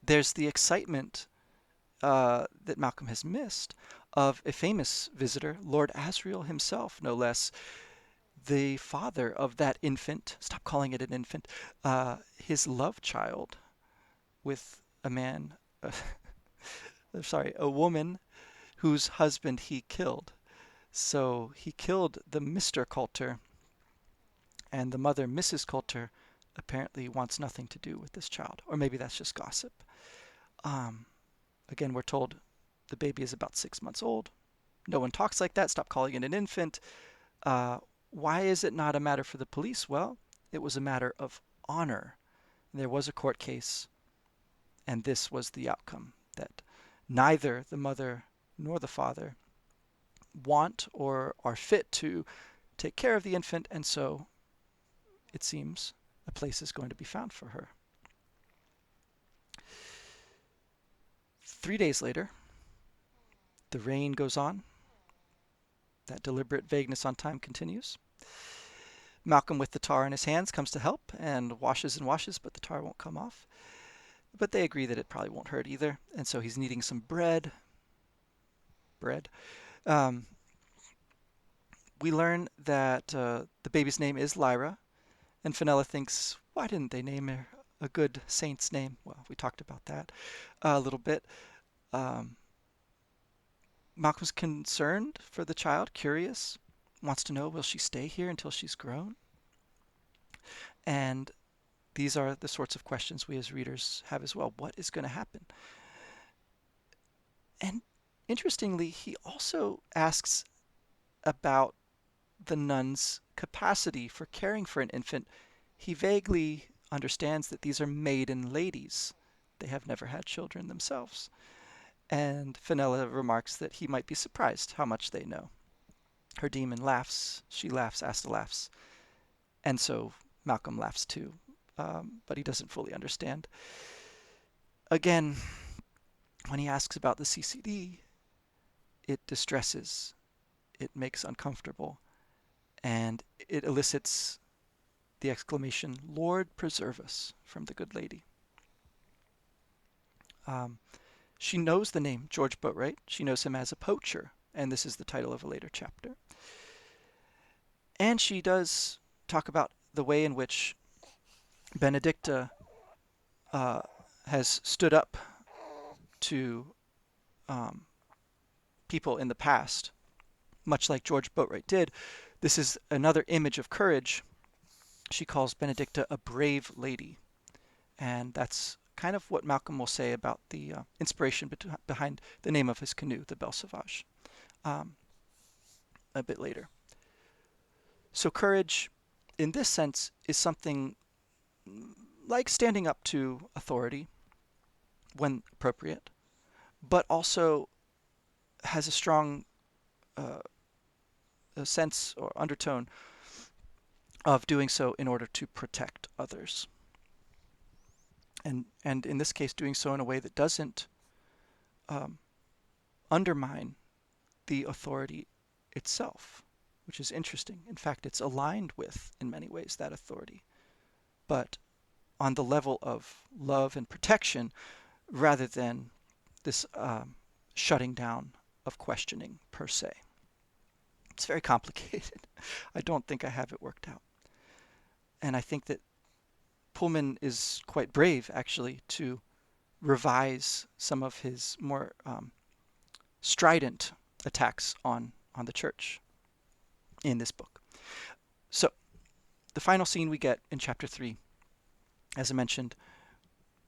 Speaker 1: There's the excitement that Malcolm has missed of a famous visitor, Lord Asriel himself, no less, the father of that infant, stop calling it an infant, his love child with a man, a woman whose husband he killed. So he killed the Mr. Coulter, and the mother, Mrs. Coulter, apparently wants nothing to do with this child. Or maybe that's just gossip. Again, we're told the baby is about 6 months old. No one talks like that. Stop calling it an infant. Why is it not a matter for the police? Well, it was a matter of honor. There was a court case, and this was the outcome, that neither the mother nor the father want or are fit to take care of the infant, and so it seems a place is going to be found for her. 3 days later, the rain goes on. That deliberate vagueness on time continues. Malcolm, with the tar in his hands, comes to help and washes, but the tar won't come off. But they agree that it probably won't hurt either, and so he's kneading some bread. We learn that the baby's name is Lyra, and Fenella thinks, why didn't they name her a good saint's name? Well, we talked about that a little bit. Malcolm's concerned for the child, curious, wants to know, will she stay here until she's grown? And these are the sorts of questions we as readers have as well. What is going to happen? And interestingly, he also asks about the nun's capacity for caring for an infant. He vaguely understands that these are maiden ladies. They have never had children themselves. And Fenella remarks that he might be surprised how much they know. Her demon laughs, she laughs, Asta laughs, and so Malcolm laughs too, but he doesn't fully understand. Again, when he asks about the CCD, it distresses, it makes uncomfortable, and it elicits the exclamation, "Lord preserve us," from the good lady. She knows the name George Boatwright. She knows him as a poacher, and this is the title of a later chapter. And she does talk about the way in which Benedicta has stood up to people in the past, much like George Boatwright did. This is another image of courage. She calls Benedicta a brave lady, and that's kind of what Malcolm will say about the inspiration behind the name of his canoe, the Belle Sauvage, a bit later. So courage, in this sense, is something like standing up to authority when appropriate, but also has a strong a sense or undertone of doing so in order to protect others. And in this case, doing so in a way that doesn't undermine the authority itself, which is interesting. In fact, it's aligned with, in many ways, that authority, but on the level of love and protection rather than this shutting down of questioning per se. It's very complicated. I don't think I have it worked out. And I think that Pullman is quite brave, actually, to revise some of his more strident attacks on the church in this book. So, the final scene we get in chapter 3, as I mentioned,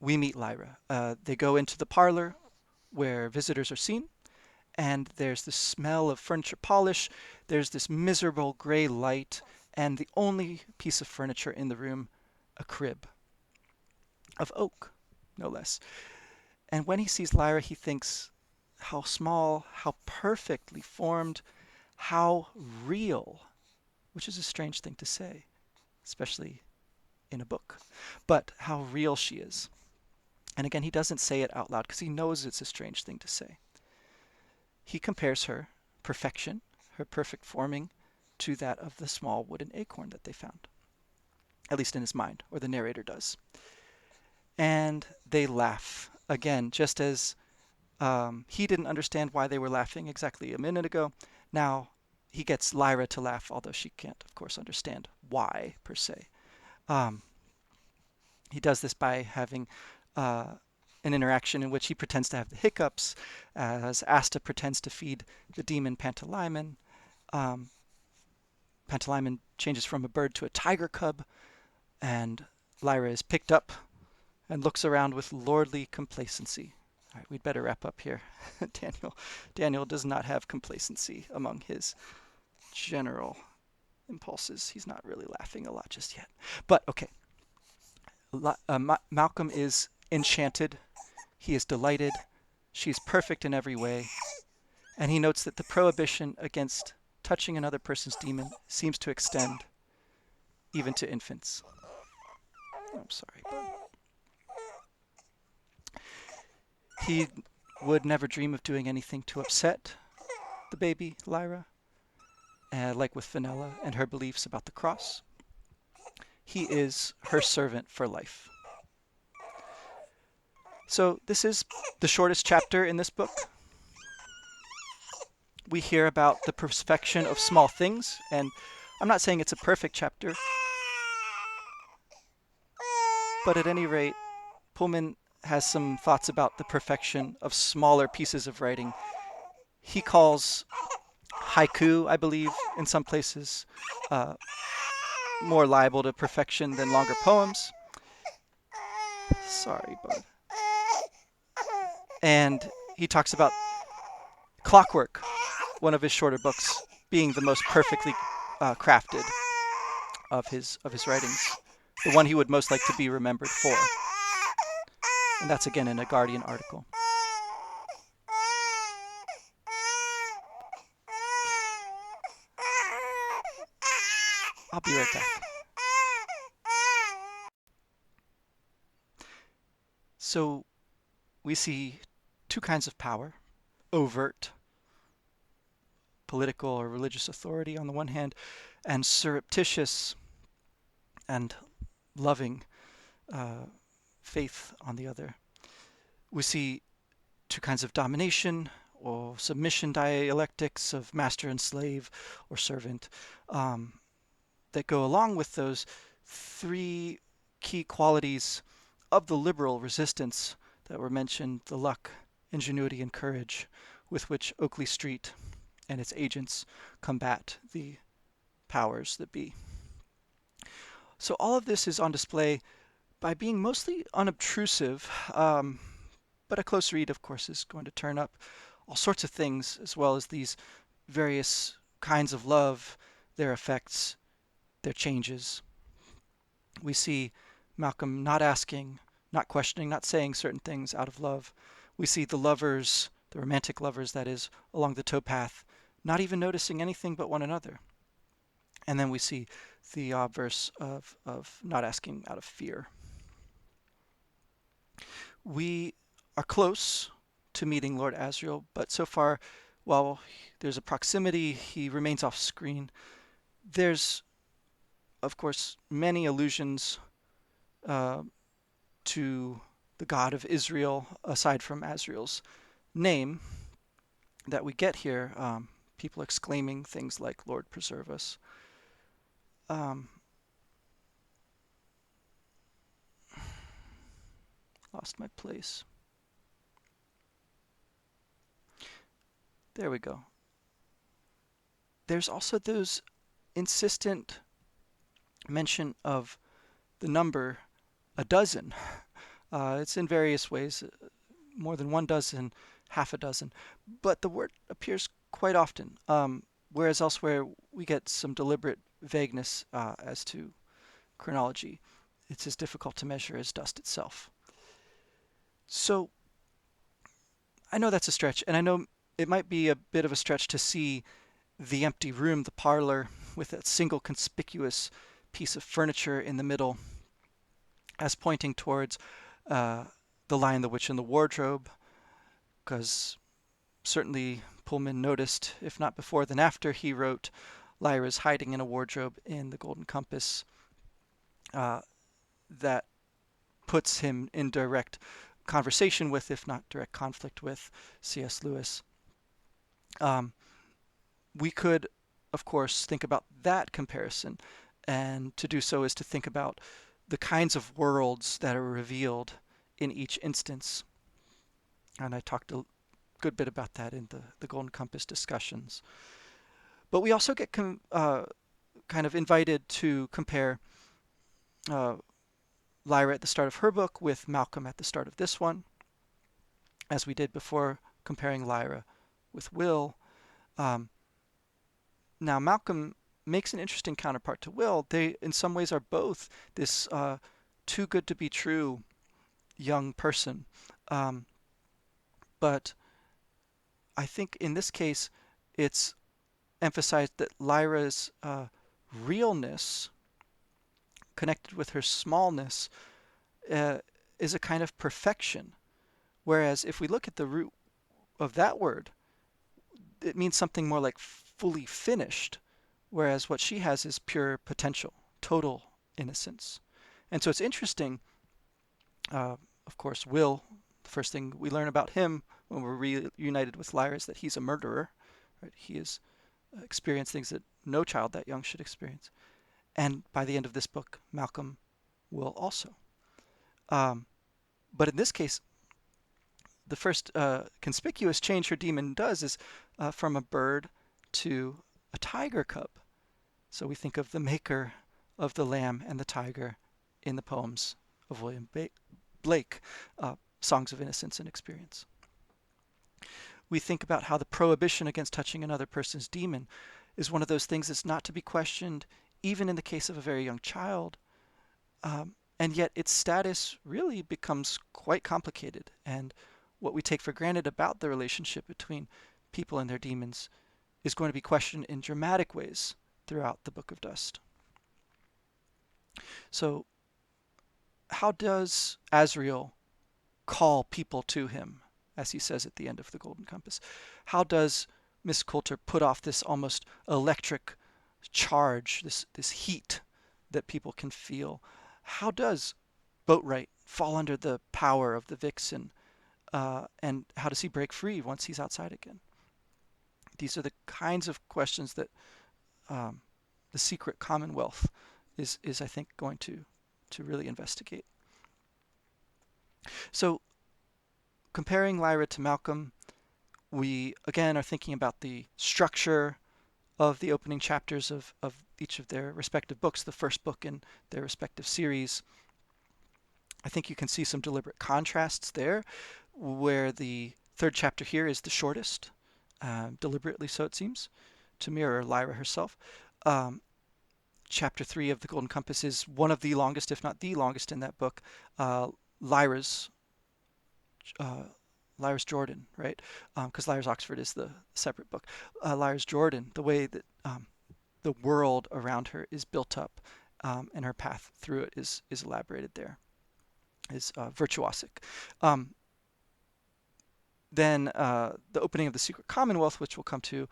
Speaker 1: we meet Lyra. They go into the parlor where visitors are seen, and there's the smell of furniture polish, there's this miserable gray light, and the only piece of furniture in the room, a crib of oak, no less. And when he sees Lyra, he thinks how small, how perfectly formed, how real, which is a strange thing to say, especially in a book, but how real she is. And again, he doesn't say it out loud because he knows it's a strange thing to say. He compares her perfection, her perfect forming, to that of the small wooden acorn that they found, at least in his mind, or the narrator does. And they laugh again, just as he didn't understand why they were laughing exactly a minute ago. Now he gets Lyra to laugh, although she can't, of course, understand why per se. He does this by having an interaction in which he pretends to have the hiccups, as Asta pretends to feed the demon Pantalaimon. Pantalaimon changes from a bird to a tiger cub, and Lyra is picked up and looks around with lordly complacency. All right, we'd better wrap up here. Daniel does not have complacency among his general impulses. He's not really laughing a lot just yet. But okay, Malcolm is enchanted. He is delighted. She's perfect in every way. And he notes that the prohibition against touching another person's demon seems to extend even to infants. I'm sorry, bud. He would never dream of doing anything to upset the baby, Lyra, like with Fenella and her beliefs about the cross. He is her servant for life. So this is the shortest chapter in this book. We hear about the perfection of small things, and I'm not saying it's a perfect chapter, but at any rate, Pullman has some thoughts about the perfection of smaller pieces of writing. He calls haiku, I believe, in some places, more liable to perfection than longer poems. Sorry, bud. And he talks about Clockwork, one of his shorter books, being the most perfectly crafted of his writings, the one he would most like to be remembered for. And that's again in a Guardian article. I'll be right back. So we see two kinds of power: overt political or religious authority on the one hand, and surreptitious and loving uh, faith on the other. We see two kinds of domination or submission dialectics of master and slave or servant, um, that go along with those three key qualities of the liberal resistance that were mentioned: the luck, ingenuity, and courage with which Oakley Street and its agents combat the powers that be. So all of this is on display by being mostly unobtrusive, but a close read, of course, is going to turn up all sorts of things, as well as these various kinds of love, their effects, their changes. We see Malcolm not asking, not questioning, not saying certain things out of love. We see the lovers, the romantic lovers, that is, along the towpath, not even noticing anything but one another. And then we see the obverse of not asking out of fear. We are close to meeting Lord Asriel, but so far, while there's a proximity, he remains off screen. There's, of course, many allusions uh, to the God of Israel, aside from Asriel's name, that we get here. People exclaiming things like, Lord, preserve us. Lost my place. There we go. There's also those insistent mention of the number a dozen. It's in various ways, more than one dozen, half a dozen, but the word appears quite often, whereas elsewhere we get some deliberate vagueness as to chronology. It's as difficult to measure as dust itself. So I know that's a stretch, and I know it might be a bit of a stretch to see the empty room, the parlor, with that single conspicuous piece of furniture in the middle as pointing towards The Lion, the Witch, and the Wardrobe, because certainly Pullman noticed, if not before then after, he wrote Lyra's hiding in a wardrobe in the Golden Compass. That puts him in direct conversation with, if not direct conflict with, C.S. Lewis. We could, of course, think about that comparison, and to do so is to think about the kinds of worlds that are revealed in each instance. And I talked a good bit about that in the Golden Compass discussions. But we also get kind of invited to compare Lyra at the start of her book with Malcolm at the start of this one, as we did before comparing Lyra with Will. Now, Malcolm makes an interesting counterpart to Will. They, in some ways, are both this too good to be true young person. But I think in this case, it's emphasized that Lyra's realness, connected with her smallness, is a kind of perfection. Whereas if we look at the root of that word, it means something more like fully finished, whereas what she has is pure potential, total innocence. And so it's interesting, of course, Will, the first thing we learn about him when we're reunited with Lyra is that he's a murderer. Right? He has experienced things that no child that young should experience. And by the end of this book, Malcolm will also. But in this case, the first conspicuous change her demon does is from a bird to a tiger cub. So we think of the maker of the lamb and the tiger in the poems of William Blake, Songs of Innocence and Experience. We think about how the prohibition against touching another person's demon is one of those things that's not to be questioned, even in the case of a very young child. And yet its status really becomes quite complicated, and what we take for granted about the relationship between people and their demons is going to be questioned in dramatic ways throughout the Book of Dust. So how does Asriel call people to him, as he says at the end of the Golden Compass? How does Miss Coulter put off this almost electric charge, this heat that people can feel? How does Boatwright fall under the power of the Vixen? And how does he break free once he's outside again? These are the kinds of questions that um, the secret Commonwealth is I think going to really investigate. So comparing Lyra to Malcolm, we again are thinking about the structure of the opening chapters of each of their respective books, the first book in their respective series. I think you can see some deliberate contrasts there, where the third chapter here is the shortest, deliberately so it seems, to mirror Lyra herself. Um, Chapter 3 of The Golden Compass is one of the longest, if not the longest, in that book. Lyra's uh, Lyra's Jordan, right? Because Lyra's Oxford is the separate book. Lyra's Jordan, the way that the world around her is built up, and her path through it is elaborated there, is virtuosic. Then the opening of the Secret Commonwealth, which we'll come to,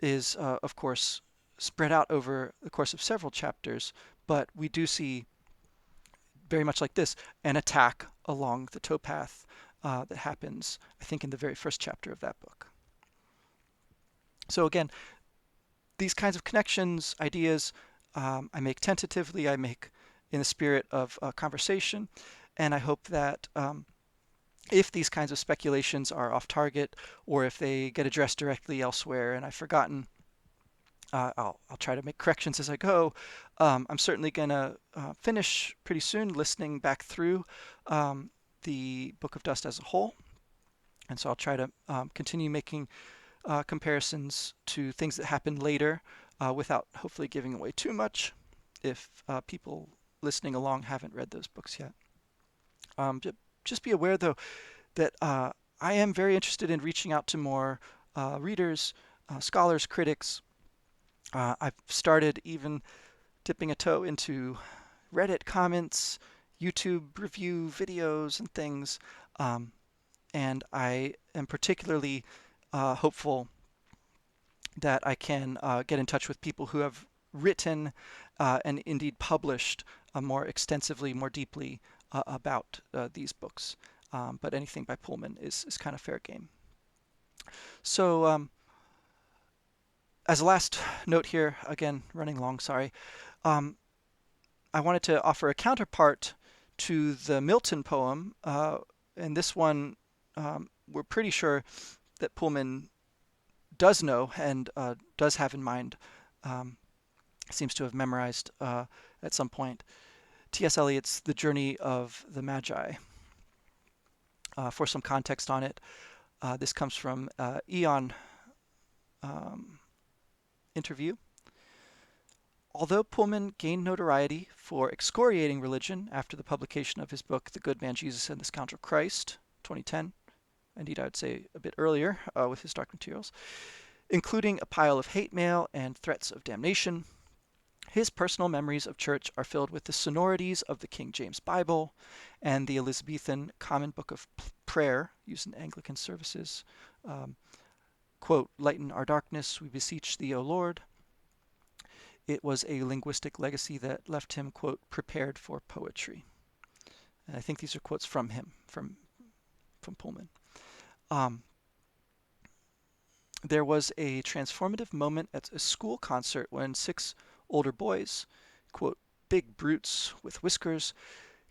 Speaker 1: is of course spread out over the course of several chapters, but we do see, very much like this, an attack along the towpath that happens, I think, in the very first chapter of that book. So again, these kinds of connections, ideas, I make tentatively, I make in the spirit of conversation, and I hope that if these kinds of speculations are off target, or if they get addressed directly elsewhere and I've forgotten, I'll try to make corrections as I go. I'm certainly going to finish pretty soon listening back through the Book of Dust as a whole. And so I'll try to continue making comparisons to things that happen later without hopefully giving away too much if people listening along haven't read those books yet. Just be aware, though, that I am very interested in reaching out to more readers, scholars, critics. I've started even dipping a toe into Reddit comments, YouTube review videos, and things. And I am particularly hopeful that I can get in touch with people who have written and indeed published more extensively, more deeply about these books. But anything by Pullman is kind of fair game. So as a last note here, again, running long, sorry, I wanted to offer a counterpart to the Milton poem. And this one, we're pretty sure that Pullman does know and does have in mind, seems to have memorized at some point, T.S. Eliot's The Journey of the Magi. For some context on it, this comes from Aeon interview. Although Pullman gained notoriety for excoriating religion after the publication of his book, The Good Man Jesus and the Scoundrel Christ, 2010, indeed I would say a bit earlier with his Dark Materials, including a pile of hate mail and threats of damnation, his personal memories of church are filled with the sonorities of the King James Bible and the Elizabethan Common Book of Prayer, used in Anglican services. Quote, "Lighten our darkness, we beseech thee, O Lord." It was a linguistic legacy that left him, quote, "prepared for poetry." And I think these are quotes from him, from Pullman. There was a transformative moment at a school concert when 6 older boys, quote, "big brutes with whiskers,"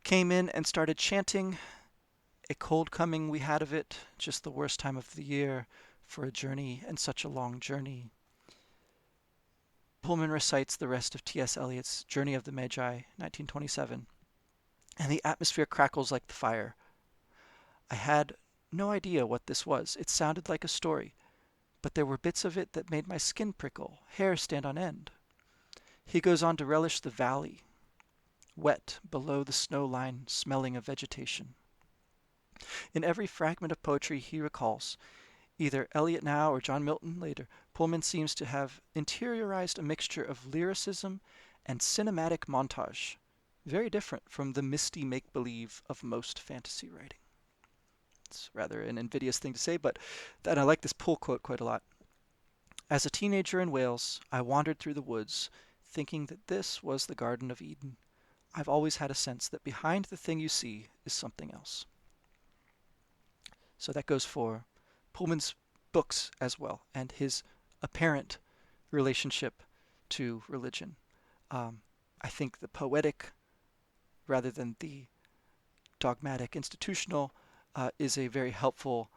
Speaker 1: came in and started chanting, "A cold coming we had of it, just the worst time of the year for a journey, and such a long journey." Pullman recites the rest of T.S. Eliot's Journey of the Magi, 1927, and the atmosphere crackles like the fire. I had no idea what this was. It sounded like a story, but there were bits of it that made my skin prickle, hair stand on end. He goes on to relish the valley, wet below the snow line, smelling of vegetation. In every fragment of poetry he recalls, either Eliot now or John Milton later, Pullman seems to have interiorized a mixture of lyricism and cinematic montage, very different from the misty make-believe of most fantasy writing. It's rather an invidious thing to say, but I like this pull quote quite a lot. As a teenager in Wales, I wandered through the woods, thinking that this was the Garden of Eden. I've always had a sense that behind the thing you see is something else. So that goes for Pullman's books as well, and his apparent relationship to religion. I think the poetic, rather than the dogmatic institutional, is a very helpful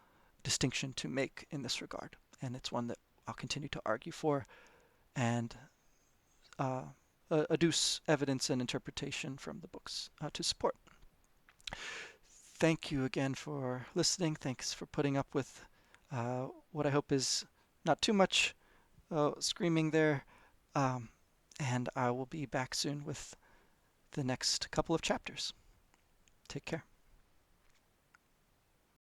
Speaker 1: distinction to make in this regard. And it's one that I'll continue to argue for and uh, adduce evidence and interpretation from the books to support. Thank you again for listening. Thanks for putting up with what I hope is not too much screaming there. Um, and I will be back soon with the next couple of chapters. Take care.